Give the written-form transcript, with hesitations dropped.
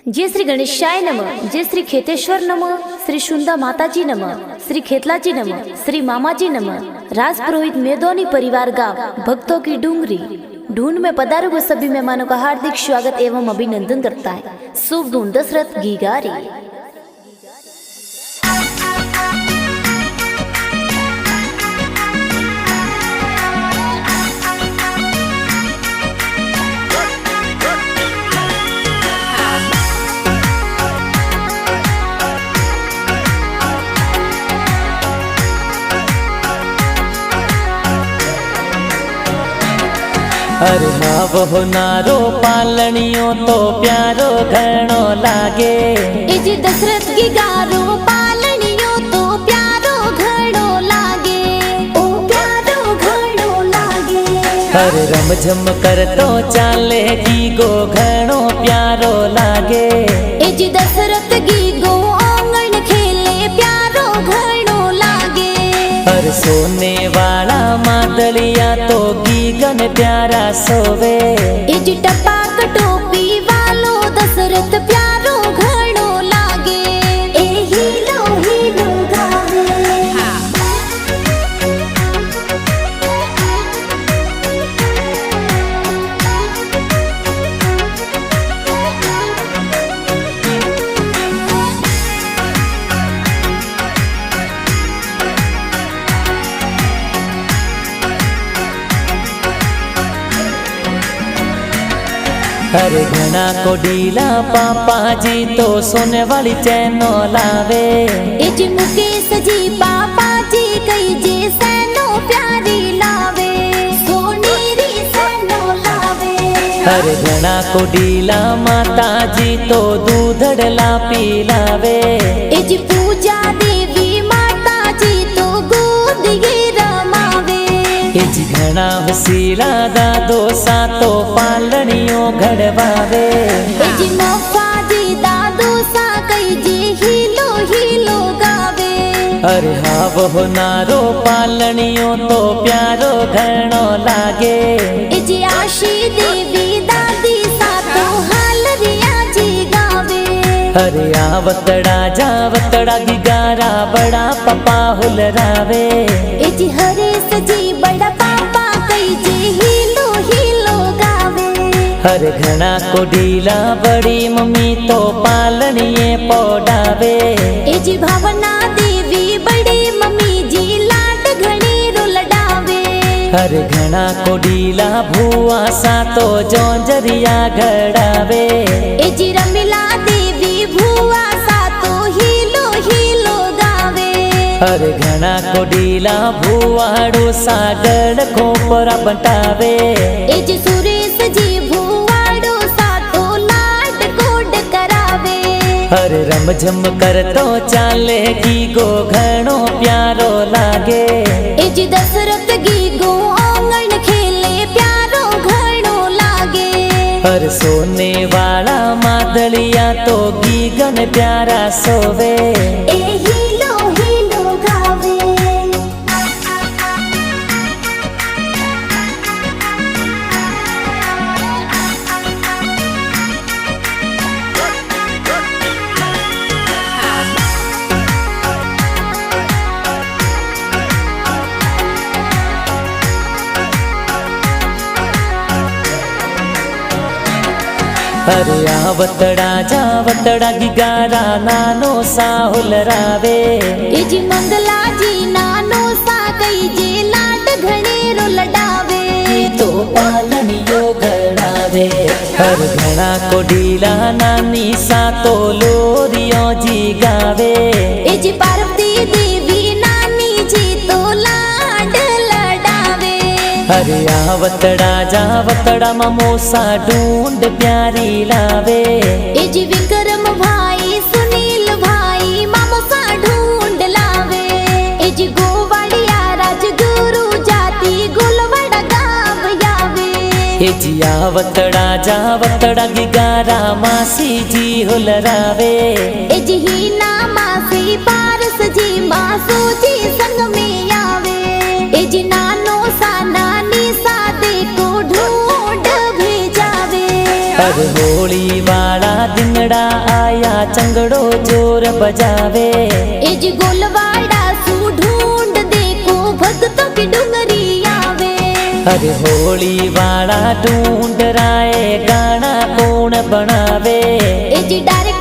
जय श्री गणेशाय नमः, जय श्री खेतेश्वर नमः, श्री शुंदा माताजी नमः, श्री खेतलाजी नमः, श्री मामाजी नमः। राज पुरोहित मेदोनी परिवार गांव भक्तों की डूंगरी ढूंढ में पधारे हुए सभी मेहमानों का हार्दिक स्वागत एवं अभिनंदन करता है शुभ ढूंढ दशरथ गीगारी। अरे वो नारो पालनियो तो प्यारो घणो लागे। इजी दशरथ गीगारो पालनियो तो प्यारो घणो लागे, ओ प्यारो घणो लागे। अरे रमझम करतो चाले गीगो घणो प्यारो लागे। इजी दशरथ गीगो आंगण खेले प्यारो घणो लागे। अरे सोने वाला मादलिया तो गीगन प्यारा सोवे। इजी टपाक टोपी वालो दशरथ प्यारो घणो लागे। ए हीलो हीलो गावे। अरे घना को डीला पापा जी तो सोने वाली चैनो लावे। इजी मुकेश जी पापा जी कई जे सैनो प्यारी लावे, सोनेरी सैनो लावे। अरे घना को डीला माता जी तो दूधड़ला पिलावे। इजी पूजा देवी माता जी तो गोद ये रमावे। इजी घना वसीला दादो सा तो पालनियों घड़वावे। इजी मौफा जी दादो सा कई जे हीलो हीलो गावे। अरे हाँ वो नारो पालनियों तो प्यारो घणो लागे। इजी आशी देवी दादी सा तो हाल रिया जी गावे। अरे आवतड़ा जावतड़ा गिगारा बड़ा पपा हुलरावे। इजी हरेश जी बड़ा पापा कई जे हीलो हीलो गावे। अरे घना को डीला बड़ी मम्मी तो पालनिये पौडावे। इजी भावना देवी बड़ी मम्मी जी लाड घणी रुलडावे। अरे घना को डीला भुआ सा तो जोंजरिया घड़ावे। इजी रमिला देवी भुआ सा तो हीलो हीलो गावे। अरे घना को डीला भुआड़ो सागड़ खोपरा बटावे। इजी सुरेश जी भुआड़ो सा तो लाड कोड करावे। अरे रमझम करतो चाले गीगो घणो प्यारो लागे। इजी दशरथ गीगो आंगण खेले प्यारो घणो लागे। अरे सोने वाला मादलिया तो गीगन प्यारा सोवे। ए हीलो हीलो गावे। अरे आवतड़ा जावतड़ा गिगारा नानो सा हुलरावे। इजी मंगला जी नानो सा कई जे लाड घणे रुलडावे। तो पालनियो घड़ावे। हर घना को डीला नानी सा तो लोरियो जी गावे। इजी पार्वती देवी नानी जी तो लाड लडावे। अरे आवतड़ा जावतड़ा ममोसा ढूंढ प्यारी लावे। इजी विक्रम भाई सुनील भाई मामोसा ढूंढ लावे। इजी गोवाड़िया राजगुरु जाति गुलवड़ गाव यावे। इजी आवतड़ा जावतड़ा गिगारा मासी जी हुलरावे। इजी हीना मासी पारस जी मासू जी संग में आवे। इजी नानो सा नानी सा देखो ढूंढ भेजावे। हर होली वाला दिन लंगड़ा आया चंगड़ो जोर बजावे। ए जी गोलवाड़ा सू ढूंढ देखो भक्तों की डुंगरी आवे। अरे होली वाला ढूंढ राए गाना कौन बनावे। ए जी डारे